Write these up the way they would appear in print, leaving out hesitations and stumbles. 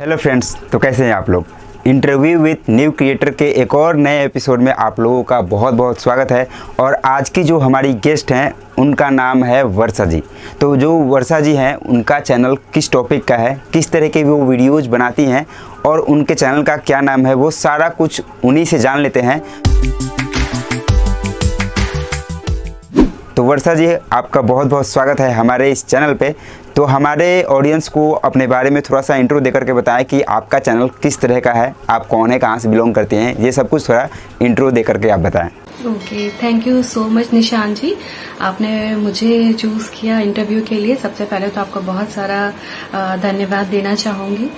Hello friends, तो कैसे हैं आप लोग। इंटरव्यू विथ न्यू क्रिएटर के एक और नए एपिसोड में आप लोगों का बहुत बहुत स्वागत है। और आज की जो हमारी गेस्ट हैं उनका नाम है वर्षा जी। तो जो वर्षा जी हैं उनका चैनल किस टॉपिक का है, किस तरह के वो वीडियोज़ बनाती हैं और उनके चैनल का क्या नाम है, वो सारा कुछ उन्हीं से जान लेते हैं। तो वर्षा जी, आपका बहुत बहुत स्वागत है हमारे इस चैनल पे। तो हमारे ऑडियंस को अपने बारे में थोड़ा सा इंट्रो देकर के बताएं कि आपका चैनल किस तरह का है, आप कौन है, कहाँ से बिलोंग करते हैं, ये सब कुछ थोड़ा इंट्रो देकर के आप बताएं। Okay, thank you so much निशान जी, आपने मुझे चूज़ किया इंटरव्यू के लिए। सबसे पहले तो आपको बहुत सारा धन्यवाद देना चाहूँगी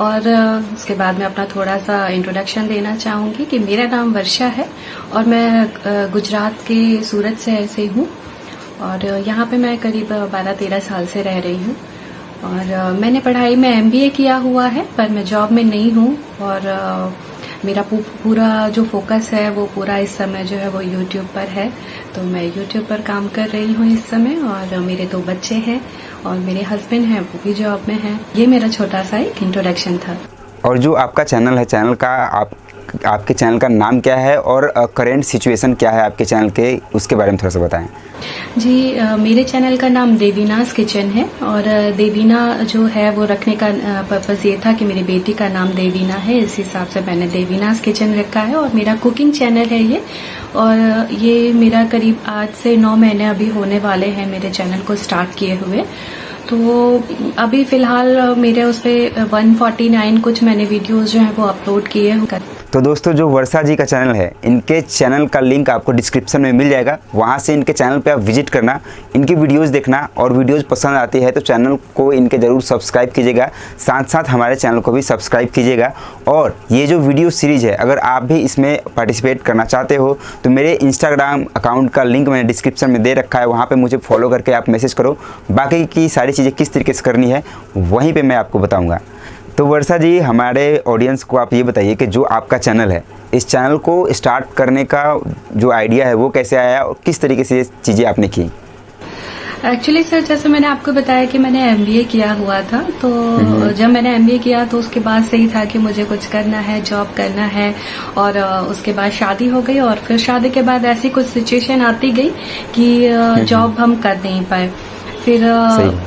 और उसके बाद मैं अपना थोड़ा सा इंट्रोडक्शन देना चाहूँगी कि मेरा नाम वर्षा है और मैं गुजरात के सूरत से हूँ और यहाँ पे मैं करीब 12-13 साल से रह रही हूँ। और मैंने पढ़ाई में MBA किया हुआ है, पर मैं जॉब में नहीं हूँ और मेरा पूरा जो फोकस है वो पूरा इस समय जो है वो YouTube पर है। तो मैं YouTube पर काम कर रही हूँ इस समय और मेरे 2 बच्चे हैं और मेरे हस्बैंड हैं, वो भी जॉब में हैं। ये मेरा छोटा सा एक इंट्रोडक्शन था। और जो आपका चैनल है, चैनल का आपके चैनल का नाम क्या है और करेंट सिचुएशन क्या है आपके चैनल के, उसके बारे में थोड़ा सा बताएं। जी, मेरे चैनल का नाम देवीनास किचन है और देवीना जो है वो रखने का पर्पस ये था कि मेरी बेटी का नाम देवीना है, इस हिसाब से मैंने देवीनास किचन रखा है। और मेरा कुकिंग चैनल है ये, और ये मेरा करीब 8 से 9 महीने अभी होने वाले हैं मेरे चैनल को स्टार्ट किए हुए। तो अभी फिलहाल मेरे उस पर 149 कुछ मैंने वीडियोस जो हैं वो अपलोड किए हैं। तो दोस्तों, जो वर्षा जी का चैनल है, इनके चैनल का लिंक आपको डिस्क्रिप्शन में मिल जाएगा, वहाँ से इनके चैनल पे आप विजिट करना, इनकी वीडियोस देखना और वीडियोस पसंद आती है तो चैनल को इनके ज़रूर सब्सक्राइब कीजिएगा। साथ साथ हमारे चैनल को भी सब्सक्राइब कीजिएगा। और ये जो वीडियो सीरीज़ है, अगर आप भी इसमें पार्टिसिपेट करना चाहते हो तो मेरे इंस्टाग्राम अकाउंट का लिंक मैंने डिस्क्रिप्शन में दे रखा है, वहाँ पर मुझे फॉलो करके आप मैसेज करो। बाकी की सारी चीज़ें किस तरीके से करनी है वहीं पर मैं आपको बताऊँगा। तो वर्षा जी, हमारे ऑडियंस को आप ये बताइए कि जो आपका चैनल है, इस चैनल को स्टार्ट करने का जो आइडिया है वो कैसे आया और किस तरीके से ये चीज़ें आपने की। एक्चुअली सर, जैसे मैंने आपको बताया कि मैंने MBA किया हुआ था, तो जब मैंने MBA किया तो उसके बाद से ही था कि मुझे कुछ करना है, जॉब करना है। और उसके बाद शादी हो गई और फिर शादी के बाद ऐसी कुछ सिचुएशन आती गई कि जॉब हम कर नहीं पाए। फिर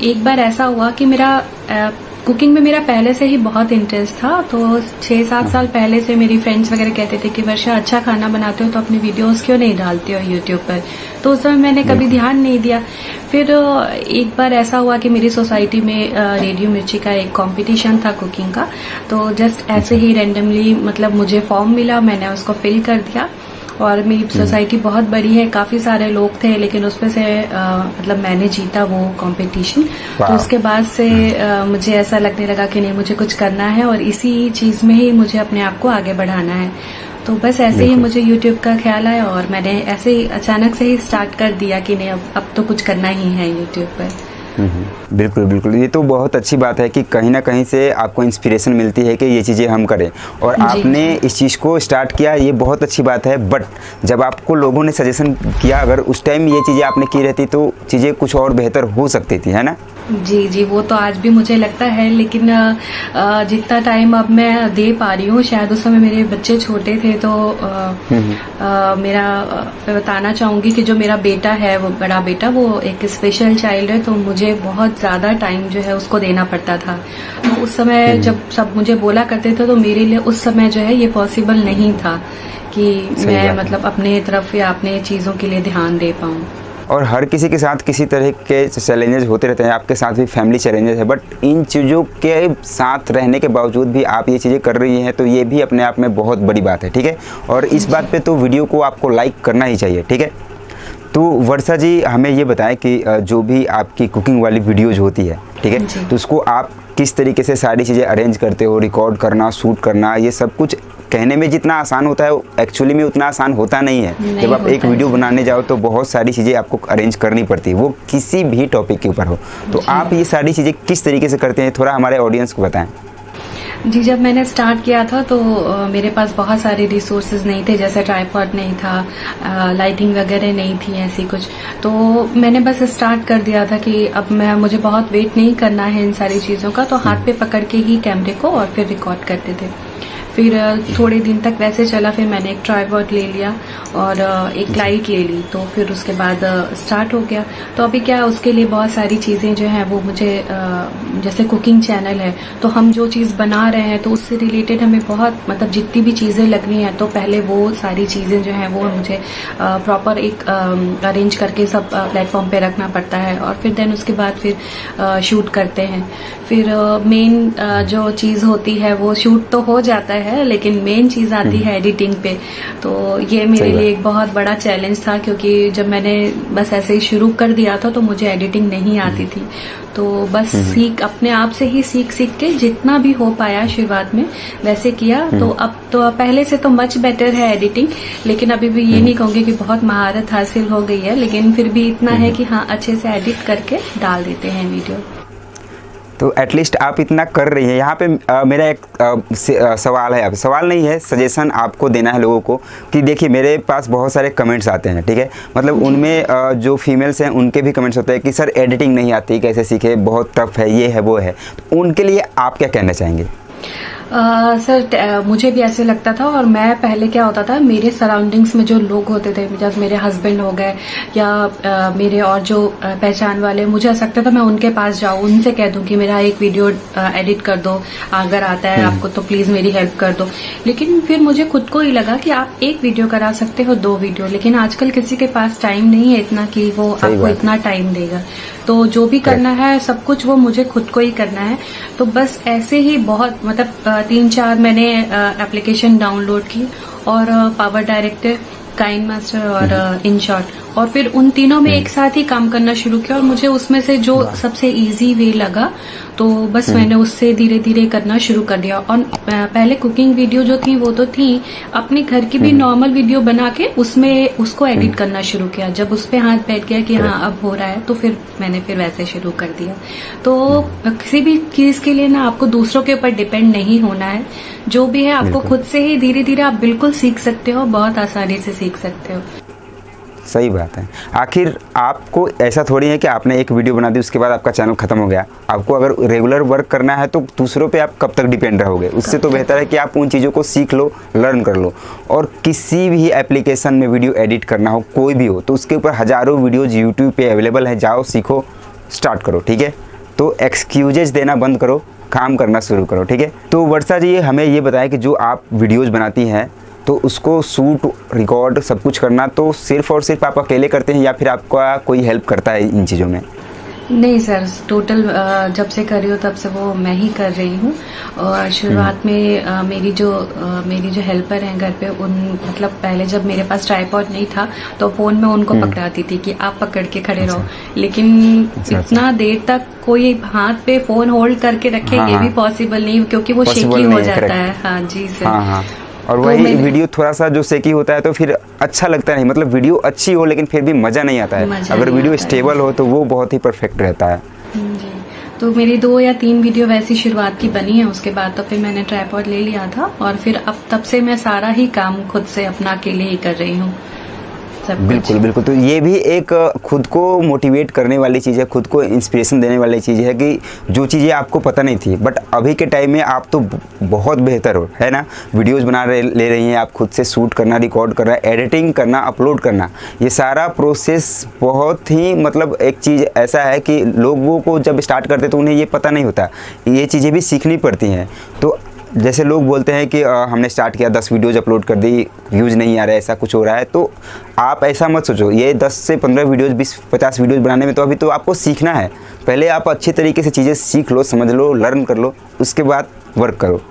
एक बार ऐसा हुआ कि मेरा कुकिंग में मेरा पहले से ही बहुत इंटरेस्ट था। तो 6-7 साल पहले से मेरी फ्रेंड्स वगैरह कहते थे कि वर्षा, अच्छा खाना बनाते हो तो अपनी वीडियोस क्यों नहीं डालते हो यूट्यूब पर। तो उस समय मैंने कभी ध्यान नहीं दिया। फिर एक बार ऐसा हुआ कि मेरी सोसाइटी में रेडियो मिर्ची का एक कंपटीशन था कुकिंग का। तो जस्ट ऐसे ही रैंडमली मतलब मुझे फॉर्म मिला, मैंने उसको फिल कर दिया। और मेरी सोसाइटी बहुत बड़ी है, काफी सारे लोग थे, लेकिन उसमें से मतलब मैंने जीता वो कंपटीशन। तो उसके बाद से मुझे ऐसा लगने लगा कि नहीं, मुझे कुछ करना है और इसी चीज में ही मुझे अपने आप को आगे बढ़ाना है। तो बस ऐसे ही मुझे YouTube का ख्याल आया और मैंने ऐसे ही अचानक से ही स्टार्ट कर दिया कि नहीं, अब तो कुछ करना ही है YouTube पर। बिल्कुल बिल्कुल, ये तो बहुत अच्छी बात है कि कहीं ना कहीं से आपको इंस्पिरेशन मिलती है कि ये चीज़ें हम करें और आपने इस चीज़ को स्टार्ट किया, ये बहुत अच्छी बात है। बट जब आपको लोगों ने सजेशन किया, अगर उस टाइम ये चीज़ें आपने की रहती तो चीज़ें कुछ और बेहतर हो सकती थी, है ना। जी, वो तो आज भी मुझे लगता है, लेकिन जितना टाइम अब मैं दे पा रही हूँ, शायद उस समय मेरे बच्चे छोटे थे। तो मेरा बताना चाहूंगी कि जो मेरा बेटा है, वो बड़ा बेटा, वो एक स्पेशल चाइल्ड है, तो मुझे बहुत ज्यादा टाइम जो है उसको देना पड़ता था। तो उस समय जब सब मुझे बोला करते थे तो मेरे लिए उस समय जो है ये पॉसिबल नहीं था कि मैं मतलब अपने तरफ या अपने चीजों के लिए ध्यान दे पाऊँ। और हर किसी के साथ किसी तरह के चैलेंजेस होते रहते हैं, आपके साथ भी फैमिली चैलेंजेस है। बट इन चीज़ों के साथ रहने के बावजूद भी आप ये चीज़ें कर रही हैं, तो ये भी अपने आप में बहुत बड़ी बात है, ठीक है। और इस बात पे तो वीडियो को आपको लाइक करना ही चाहिए, ठीक है। तो वर्षा जी, हमें ये बताएं कि जो भी आपकी कुकिंग वाली वीडियोज़ होती है, ठीक है, तो उसको आप किस तरीके से सारी चीज़ें अरेंज करते हो, रिकॉर्ड करना, शूट करना, ये सब कुछ कहने में जितना आसान होता है एक्चुअली में उतना आसान होता नहीं है। जब आप एक वीडियो बनाने जाओ तो बहुत सारी चीज़ें आपको अरेंज करनी पड़ती है, वो किसी भी टॉपिक के ऊपर हो। तो आप ये सारी चीज़ें किस तरीके से करते हैं, थोड़ा हमारे ऑडियंस को बताएं। जी, जब मैंने स्टार्ट किया था तो मेरे पास बहुत सारे रिसोर्सेज नहीं थे, जैसे ट्राइपॉड नहीं था, लाइटिंग वगैरह नहीं थी, ऐसी कुछ। तो मैंने बस स्टार्ट कर दिया था कि अब मुझे बहुत वेट नहीं करना है इन सारी चीज़ों का, तो हाथ पे पकड़ के ही कैमरे को और फिर रिकॉर्ड करते थे। फिर थोड़े दिन तक वैसे चला, फिर मैंने एक ट्राइपॉड ले लिया और एक लाइट ले ली, तो फिर उसके बाद स्टार्ट हो गया। तो अभी क्या, उसके लिए बहुत सारी चीज़ें जो हैं वो मुझे, जैसे कुकिंग चैनल है तो हम जो चीज़ बना रहे हैं तो उससे रिलेटेड हमें बहुत, मतलब जितनी भी चीज़ें लगनी है तो पहले वो सारी चीज़ें जो हैं वो मुझे प्रॉपर एक अरेंज करके सब प्लेटफॉर्म पे रखना पड़ता है, और फिर देन उसके बाद फिर शूट करते हैं। फिर मेन जो चीज़ होती है वो शूट तो हो जाता है, लेकिन मेन चीज़ आती है एडिटिंग पे। तो ये मेरे लिए एक बहुत बड़ा चैलेंज था, क्योंकि जब मैंने बस ऐसे ही शुरू कर दिया था तो मुझे एडिटिंग नहीं आती थी। तो बस अपने आप से ही सीख के जितना भी हो पाया शुरुआत में वैसे किया। तो अब तो पहले से तो मच बेटर है एडिटिंग, लेकिन अभी भी ये नहीं कहूंगी कि बहुत महारत हासिल हो गई है, लेकिन फिर भी इतना है कि हाँ, अच्छे से एडिट करके डाल देते हैं वीडियो। तो एटलीस्ट आप इतना कर रही हैं। यहाँ पे मेरा एक सवाल है, अब सवाल नहीं है, सजेशन आपको देना है लोगों को कि देखिए मेरे पास बहुत सारे कमेंट्स आते हैं, ठीक है, मतलब उनमें जो फीमेल्स हैं उनके भी कमेंट्स होते हैं कि सर एडिटिंग नहीं आती, कैसे सीखे, बहुत टफ है, ये है वो है। तो उनके लिए आप क्या कहना चाहेंगे? सर मुझे भी ऐसे लगता था, और मैं पहले क्या होता था, मेरे सराउंडिंग्स में जो लोग होते थे, जैसे मेरे हस्बैंड हो गए या मेरे और जो पहचान वाले, मुझे ऐसा लगता था मैं उनके पास जाऊं, उनसे कह दूं कि मेरा एक वीडियो एडिट कर दो, अगर आता है आपको तो प्लीज मेरी हेल्प कर दो। लेकिन फिर मुझे खुद को ही लगा कि आप एक वीडियो करा सकते हो, 2 वीडियो, लेकिन आजकल किसी के पास टाइम नहीं है इतना कि वो आपको इतना टाइम देगा। तो जो भी करना है सब कुछ वो मुझे खुद को ही करना है। तो बस ऐसे ही बहुत, मतलब 3-4 मैंने एप्लीकेशन डाउनलोड की, और पावर डायरेक्टर, काइन मास्टर और InShot, और फिर उन तीनों में एक साथ ही काम करना शुरू किया, और मुझे उसमें से जो सबसे इजी वे लगा तो बस मैंने उससे धीरे धीरे करना शुरू कर दिया। और पहले कुकिंग वीडियो जो थी वो तो थी, अपने घर की भी नॉर्मल वीडियो बना के उसमें उसको एडिट करना शुरू किया। जब उस पे हाथ बैठ गया कि हाँ अब हो रहा है, तो फिर मैंने वैसे शुरू कर दिया। तो किसी भी चीज के लिए ना आपको दूसरों के ऊपर डिपेंड नहीं होना है, जो भी है आपको खुद से ही धीरे धीरे आप बिल्कुल सीख सकते हो, बहुत आसानी से सीख सकते हो। सही बात है। आखिर आपको ऐसा थोड़ी है कि आपने एक वीडियो बना दी उसके बाद आपका चैनल खत्म हो गया। आपको अगर रेगुलर वर्क करना है तो दूसरों पे आप कब तक डिपेंड रहोगे? उससे तो बेहतर है कि आप उन चीज़ों को सीख लो, लर्न कर लो। और किसी भी एप्लीकेशन में वीडियो एडिट करना हो, कोई भी हो, तो उसके ऊपर हज़ारों वीडियोज़ यूट्यूब पे अवेलेबल है, जाओ सीखो, स्टार्ट करो, ठीक है। तो एक्सक्यूजेज देना बंद करो, काम करना शुरू करो, ठीक है। तो वर्षा जी हमें ये बताएं कि जो आप वीडियोज़ बनाती हैं तो उसको शूट, रिकॉर्ड सब कुछ करना तो सिर्फ और सिर्फ आप अकेले करते हैं या फिर आपका कोई हेल्प करता है इन चीज़ों में? नहीं सर, टोटल जब से कर रही हूँ तब से वो मैं ही कर रही हूँ। और शुरुआत में मेरी जो हेल्पर हैं घर पे, मतलब पहले जब मेरे पास ट्राइपॉड नहीं था तो फोन में उनको पकड़ाती थी कि आप पकड़ के खड़े रहो, लेकिन इतना देर तक कोई हाथ पे फोन होल्ड करके रखे ये भी पॉसिबल नहीं, क्योंकि वो शेकी हो जाता है। हाँ जी सर। और वही वीडियो थोड़ा सा जो सेकी होता है तो फिर अच्छा लगता नहीं, मतलब वीडियो अच्छी हो लेकिन फिर भी मज़ा नहीं आता है। अगर वीडियो स्टेबल हो तो वो बहुत ही परफेक्ट रहता है जी। तो मेरी 2 या 3 वीडियो वैसी शुरुआत की बनी है, उसके बाद तो फिर मैंने ट्राइपॉड ले लिया था, और फिर अब तब से मैं सारा ही काम खुद से अपना अकेले ही कर रही हूँ। बिल्कुल बिल्कुल। तो ये भी एक खुद को मोटिवेट करने वाली चीज़ है, खुद को इंस्पिरेशन देने वाली चीज़ है कि जो चीज़ें आपको पता नहीं थी बट अभी के टाइम में आप तो बहुत बेहतर हो, है ना। वीडियोस ले रही हैं आप, खुद से शूट करना, रिकॉर्ड करना, एडिटिंग करना, अपलोड करना, ये सारा प्रोसेस बहुत ही, मतलब एक चीज़ ऐसा है कि लोगों को जब स्टार्ट करते तो उन्हें ये पता नहीं होता, ये चीज़ें भी सीखनी पड़ती हैं। तो जैसे लोग बोलते हैं कि हमने स्टार्ट किया, 10 वीडियोज़ अपलोड कर दी, व्यूज़ नहीं आ रहा है, ऐसा कुछ हो रहा है, तो आप ऐसा मत सोचो। ये 10 से 15 वीडियोज़, 20-50 वीडियोज़ बनाने में तो अभी तो आपको सीखना है। पहले आप अच्छे तरीके से चीज़ें सीख लो, समझ लो, लर्न कर लो, उसके बाद वर्क करो।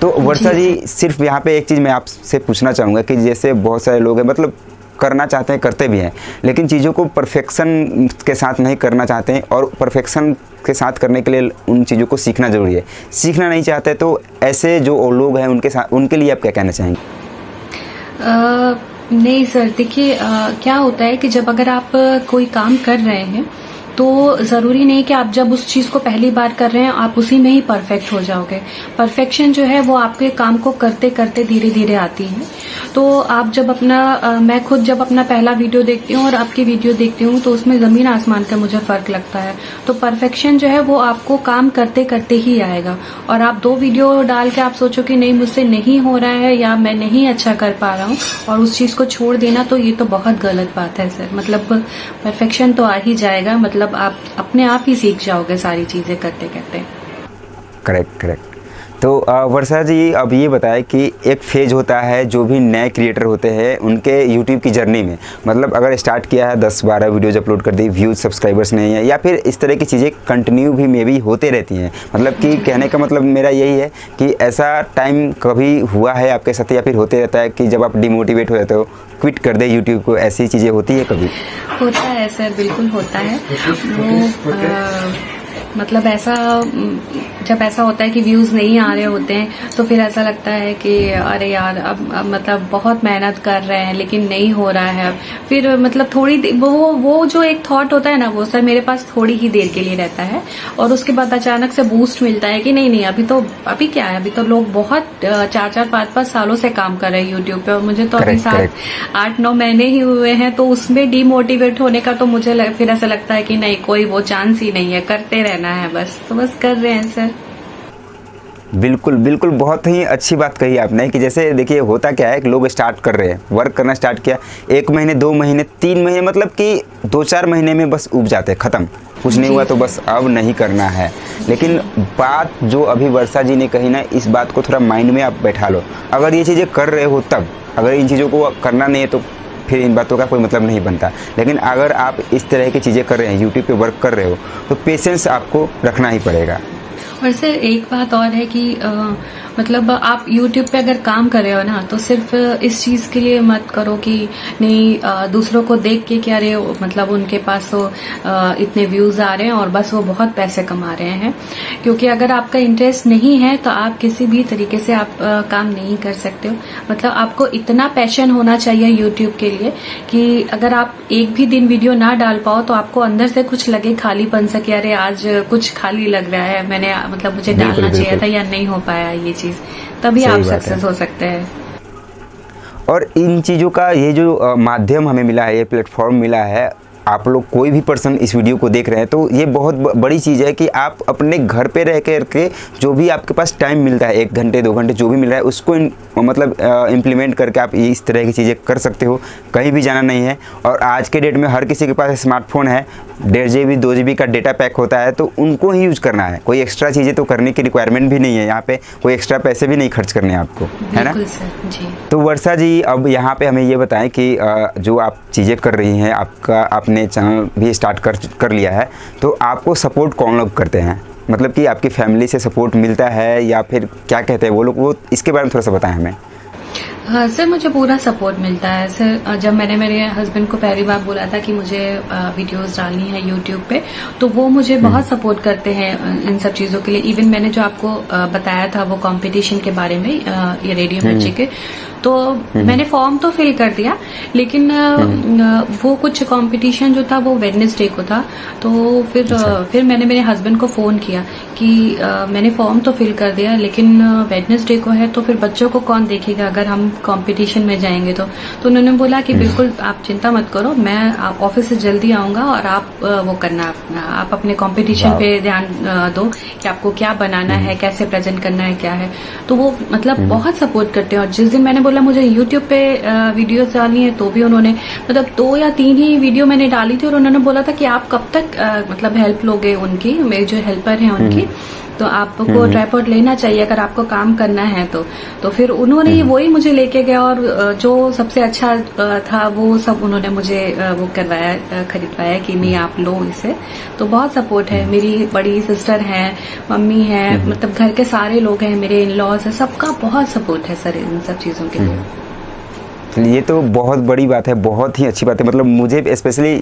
तो वर्षा जी सिर्फ यहाँ पे एक चीज़ मैं आपसे पूछना चाहूँगा कि जैसे बहुत सारे लोग हैं, मतलब करना चाहते हैं, करते भी हैं, लेकिन चीज़ों को परफेक्शन के साथ नहीं करना चाहते हैं, और परफेक्शन के साथ करने के लिए उन चीज़ों को सीखना ज़रूरी है। सीखना नहीं चाहते तो ऐसे जो लोग हैं उनके लिए आप क्या कहना चाहेंगे? नहीं सर, देखिए क्या होता है कि जब अगर आप कोई काम कर रहे हैं तो ज़रूरी नहीं कि आप जब उस चीज़ को पहली बार कर रहे हैं आप उसी में ही परफेक्ट हो जाओगे। परफेक्शन जो है वो आपके काम को करते करते धीरे धीरे आती है। तो आप जब मैं खुद जब अपना पहला वीडियो देखती हूँ और आपकी वीडियो देखती हूँ तो उसमें ज़मीन आसमान का मुझे फ़र्क लगता है। तो परफेक्शन जो है वो आपको काम करते करते ही आएगा। और आप 2 वीडियो डाल के आप सोचो कि नहीं मुझसे नहीं हो रहा है या मैं नहीं अच्छा कर पा रहा हूँ और उस चीज़ को छोड़ देना, तो ये तो बहुत गलत बात है सर। मतलब परफेक्शन तो आ ही जाएगा, मतलब आप अपने आप ही सीख जाओगे सारी चीज़ें करते करते। करेक्ट। तो वर्षा जी अब ये बताएं कि एक फेज होता है जो भी नए क्रिएटर होते हैं उनके यूट्यूब की जर्नी में, मतलब अगर स्टार्ट किया है 10-12 वीडियोज अपलोड कर दी, व्यूज सब्सक्राइबर्स नहीं है या फिर इस तरह की चीज़ें कंटिन्यू भी मे भी होते रहती हैं। मतलब कि कहने का मतलब मेरा यही है कि ऐसा टाइम कभी हुआ है आपके साथ या फिर होते रहता है कि जब आप डिमोटिवेट हो जाते हो, क्विट कर दे यूट्यूब को, ऐसी चीज़ें होती है कभी? होता है सर, बिल्कुल होता है। वो मतलब ऐसा जब ऐसा होता है कि व्यूज नहीं आ रहे होते हैं तो फिर ऐसा लगता है कि अरे यार अब मतलब बहुत मेहनत कर रहे हैं लेकिन नहीं हो रहा है। फिर मतलब थोड़ी वो जो एक थॉट होता है ना वो सर मेरे पास थोड़ी ही देर के लिए रहता है और उसके बाद अचानक से बूस्ट मिलता है कि नहीं अभी क्या है, अभी तो लोग बहुत 4-4, 5-5 सालों से काम कर रहे हैं यूट्यूब पे और मुझे तो अभी 7-8-9 महीने ही हुए हैं। तो उसमें डीमोटिवेट होने का तो मुझे फिर ऐसा लगता है कि नहीं, कोई वो चांस ही नहीं है, करते रहना है बस। तो बस कर रहे हैं सर। बिल्कुल, बहुत ही अच्छी बात कही आपने कि जैसे देखिए होता क्या है कि लोग स्टार्ट कर रहे हैं, वर्क करना स्टार्ट किया, 1 महीने 2 महीने 3 महीने, मतलब कि 2-4 महीने में बस उब जाते हैं, ख़त्म, कुछ नहीं हुआ तो बस अब नहीं करना है। लेकिन बात जो अभी वर्षा जी ने कही ना, इस बात को थोड़ा माइंड में आप बैठा लो। अगर ये चीज़ें कर रहे हो तब, अगर इन चीज़ों को करना नहीं है तो फिर इन बातों का कोई मतलब नहीं बनता। लेकिन अगर आप इस तरह की चीज़ें कर रहे हैं, यूट्यूब पे वर्क कर रहे हो, तो पेशेंस आपको रखना ही पड़ेगा। और सर एक बात और है कि मतलब आप YouTube पे अगर काम कर रहे हो ना तो सिर्फ इस चीज के लिए मत करो कि नहीं दूसरों को देख के क्या रहे हो, मतलब उनके पास तो इतने व्यूज आ रहे हैं और बस वो बहुत पैसे कमा रहे हैं। क्योंकि अगर आपका इंटरेस्ट नहीं है तो आप किसी भी तरीके से आप काम नहीं कर सकते हो। मतलब आपको इतना पैशन होना चाहिए YouTube के लिए कि अगर आप एक भी दिन वीडियो ना डाल पाओ तो आपको अंदर से कुछ लगे खालीपन सा कि अरे आज कुछ खाली लग रहा है, मैंने मतलब मुझे डालना चाहिए था या नहीं हो पाया ये चीज, तभी आप सक्सेस हो सकते हैं। और इन चीज़ों का ये जो माध्यम हमें मिला है, ये प्लेटफॉर्म मिला है, आप लोग कोई भी पर्सन इस वीडियो को देख रहे हैं तो ये बहुत बड़ी चीज़ है कि आप अपने घर पे रह कर के जो भी आपके पास टाइम मिलता है, 1 घंटे 2 घंटे जो भी मिल रहा है, उसको मतलब इम्प्लीमेंट करके आप इस तरह की चीज़ें कर सकते हो। कहीं भी जाना नहीं है। और आज के डेट में हर किसी के पास स्मार्टफोन है, 1.5 GB 2 GB का डेटा पैक होता है, तो उनको ही यूज़ करना है। कोई एक्स्ट्रा चीज़ें तो करने की रिक्वायरमेंट भी नहीं है, यहाँ पे कोई एक्स्ट्रा पैसे भी नहीं खर्च करने आपको, है ना? जी। तो वर्षा जी अब यहाँ पे हमें ये बताएं कि जो आप चीज़ें कर रही हैं, आपने चैनल भी स्टार्ट कर लिया है, तो आपको सपोर्ट कौन लोग करते हैं? मतलब कि आपकी फैमिली से सपोर्ट मिलता है या फिर क्या कहते हैं वो लोग, वो इसके बारे में थोड़ा सा बताएं हमें। हाँ सर, मुझे पूरा सपोर्ट मिलता है सर। जब मैंने मेरे हस्बैंड को पहली बार बोला था कि मुझे वीडियोस डालनी है यूट्यूब पे, तो वो मुझे बहुत सपोर्ट करते हैं इन सब चीज़ों के लिए। इवन मैंने जो आपको बताया था वो कंपटीशन के बारे में, ये रेडियो मिर्ची के, तो मैंने फॉर्म तो फिल कर दिया, लेकिन वो कुछ कंपटीशन जो था वो वेडनेसडे को था। तो फिर मैंने मेरे हस्बैंड को फोन किया कि मैंने फॉर्म तो फिल कर दिया लेकिन वेडनेसडे को है, तो फिर बच्चों को कौन देखेगा अगर हम कंपटीशन में जाएंगे तो उन्होंने बोला कि बिल्कुल आप चिंता मत करो, मैं ऑफिस से जल्दी आऊंगा और आप वो करना, आप अपने कंपटीशन पे ध्यान दो कि आपको क्या बनाना है, कैसे प्रेजेंट करना है, क्या है। तो वो मतलब बहुत सपोर्ट करते हैं। और जिस दिन मैंने बोला मुझे यूट्यूब पे वीडियो डालनी है तो भी उन्होंने मतलब 2 या 3 ही वीडियो मैंने डाली थी और उन्होंने बोला था कि आप कब तक मतलब हेल्प लोगे उनकी, मेरे जो हेल्पर हैं उनकी, तो आपको ट्राइपॉड लेना चाहिए अगर आपको काम करना है तो फिर उन्होंने वही मुझे लेके गया और जो सबसे अच्छा था वो सब उन्होंने मुझे वो करवाया, खरीदवाया कि नहीं आप लो इसे। तो बहुत सपोर्ट है। मेरी बड़ी सिस्टर है, मम्मी है, मतलब घर के सारे लोग हैं, मेरे इन लॉज है, सबका बहुत सपोर्ट है सर इन सब चीजों के लिए। ये तो बहुत बड़ी बात है, बहुत ही अच्छी बात है। मतलब मुझे स्पेशली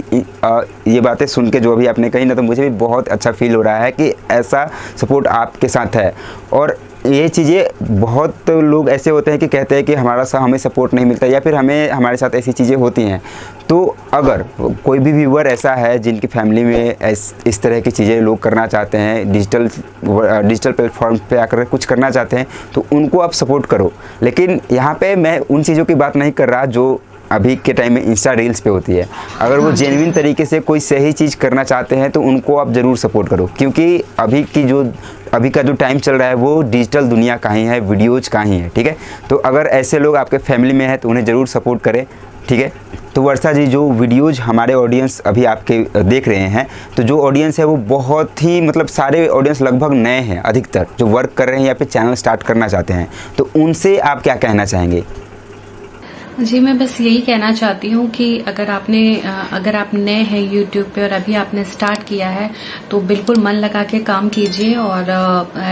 ये बातें सुन के जो अभी आपने कही ना, तो मुझे भी बहुत अच्छा फील हो रहा है कि ऐसा सपोर्ट आपके साथ है। और ये चीज़ें बहुत लोग ऐसे होते हैं कि कहते हैं कि हमें सपोर्ट नहीं मिलता या फिर हमारे साथ ऐसी चीज़ें होती हैं। तो अगर कोई भी व्यूअर ऐसा है जिनकी फैमिली में इस तरह की चीज़ें लोग करना चाहते हैं, डिजिटल प्लेटफॉर्म पे आकर कुछ करना चाहते हैं, तो उनको आप सपोर्ट करो। लेकिन यहाँ पे मैं उन चीज़ों की बात नहीं कर रहा जो अभी के टाइम में इंस्टा रील्स पे होती है। अगर वो जेन्युइन तरीके से कोई सही चीज़ करना चाहते हैं तो उनको आप ज़रूर सपोर्ट करो, क्योंकि अभी का जो टाइम चल रहा है वो डिजिटल दुनिया का ही है, वीडियोज़ का ही है, ठीक है। तो अगर ऐसे लोग आपके फैमिली में हैं तो उन्हें ज़रूर सपोर्ट करें, ठीक है। तो वर्षा जी, जो वीडियोज़ हमारे ऑडियंस अभी आपके देख रहे हैं, तो जो ऑडियंस है वो बहुत ही मतलब सारे ऑडियंस लगभग नए हैं, अधिकतर जो वर्क कर रहे हैं या फिर चैनल स्टार्ट करना चाहते हैं, तो उनसे आप क्या कहना चाहेंगे? जी, मैं बस यही कहना चाहती हूँ कि अगर आप नए हैं यूट्यूब पे और अभी आपने स्टार्ट किया है तो बिल्कुल मन लगा के काम कीजिए और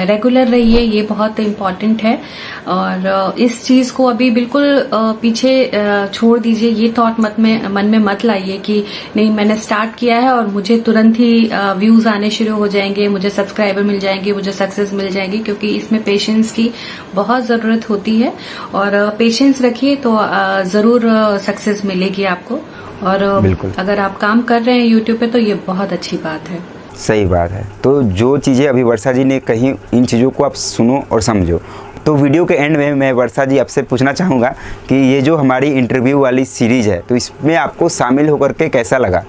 रेगुलर रहिए, ये बहुत इम्पोर्टेंट है। और इस चीज़ को अभी बिल्कुल पीछे छोड़ दीजिए, ये थॉट मन में मत लाइए कि नहीं मैंने स्टार्ट किया है और मुझे तुरंत ही व्यूज़ आने शुरू हो जाएंगे, मुझे सब्सक्राइबर मिल जाएंगे, मुझे सक्सेस मिल जाएगी, क्योंकि इसमें पेशेंस की बहुत ज़रूरत होती है। और पेशेंस रखिए तो ज़रूर सक्सेस मिलेगी आपको। और अगर आप काम कर रहे हैं यूट्यूब पे तो ये बहुत अच्छी बात है। सही बात है। तो जो चीज़ें अभी वर्षा जी ने कही, इन चीज़ों को आप सुनो और समझो। तो वीडियो के एंड में मैं वर्षा जी आपसे पूछना चाहूँगा कि ये जो हमारी इंटरव्यू वाली सीरीज़ है, तो इसमें आपको शामिल होकर के कैसा लगा?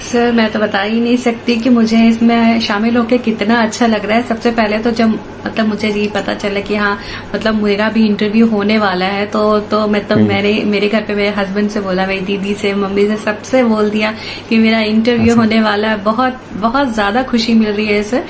सर, मैं तो बता ही नहीं सकती कि मुझे इसमें शामिल होकर कितना अच्छा लग रहा है। सबसे पहले तो जब मतलब मुझे ये पता चला कि हाँ मतलब मेरा भी इंटरव्यू होने वाला है, तो मैं तो मेरे घर पे मेरे हस्बैंड से बोला, मेरी दीदी से, मम्मी से, सबसे बोल दिया कि मेरा इंटरव्यू होने वाला है। बहुत बहुत ज्यादा खुशी मिल रही है सर,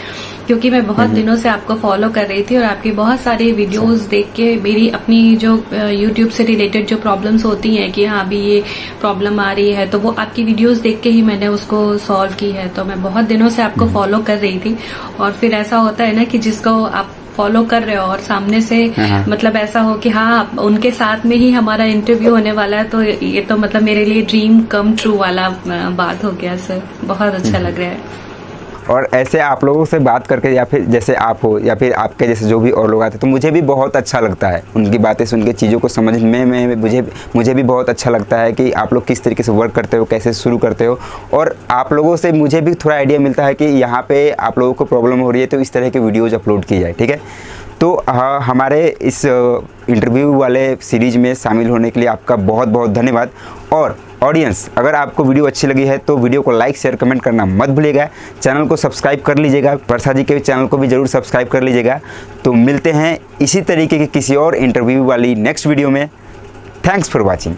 क्योंकि मैं बहुत दिनों से आपको फॉलो कर रही थी और आपकी बहुत सारी वीडियोस देख के मेरी अपनी जो यूट्यूब से रिलेटेड जो प्रॉब्लम्स होती हैं कि हाँ अभी ये प्रॉब्लम आ रही है, तो वो आपकी वीडियोस देख के ही मैंने उसको सॉल्व की है। तो मैं बहुत दिनों से आपको फॉलो कर रही थी। और फिर ऐसा होता है ना कि जिसको आप फॉलो कर रहे हो और सामने से मतलब ऐसा हो कि हाँ उनके साथ में ही हमारा इंटरव्यू होने वाला है, तो ये तो मतलब मेरे लिए ड्रीम कम ट्रू वाला बात हो गया सर। बहुत अच्छा लग रहा है। और ऐसे आप लोगों से बात करके, या फिर जैसे आप हो या फिर आपके जैसे जो भी और लोग आते हैं, तो मुझे भी बहुत अच्छा लगता है उनकी बातें सुन के, चीज़ों को समझने में मुझे भी बहुत अच्छा लगता है कि आप लोग किस तरीके से वर्क करते हो, कैसे शुरू करते हो। और आप लोगों से मुझे भी थोड़ा आइडिया मिलता है कि यहाँ पे आप लोगों को प्रॉब्लम हो रही है, तो इस तरह के वीडियोज़ अपलोड की जाए, ठीक है। तो हमारे इस इंटरव्यू वाले सीरीज़ में शामिल होने के लिए आपका बहुत बहुत धन्यवाद। और ऑडियंस, अगर आपको वीडियो अच्छी लगी है तो वीडियो को लाइक, शेयर, कमेंट करना मत भूलिएगा। चैनल को सब्सक्राइब कर लीजिएगा, वर्षा जी के चैनल को भी ज़रूर सब्सक्राइब कर लीजिएगा। तो मिलते हैं इसी तरीके की किसी और इंटरव्यू वाली नेक्स्ट वीडियो में। Thanks for watching.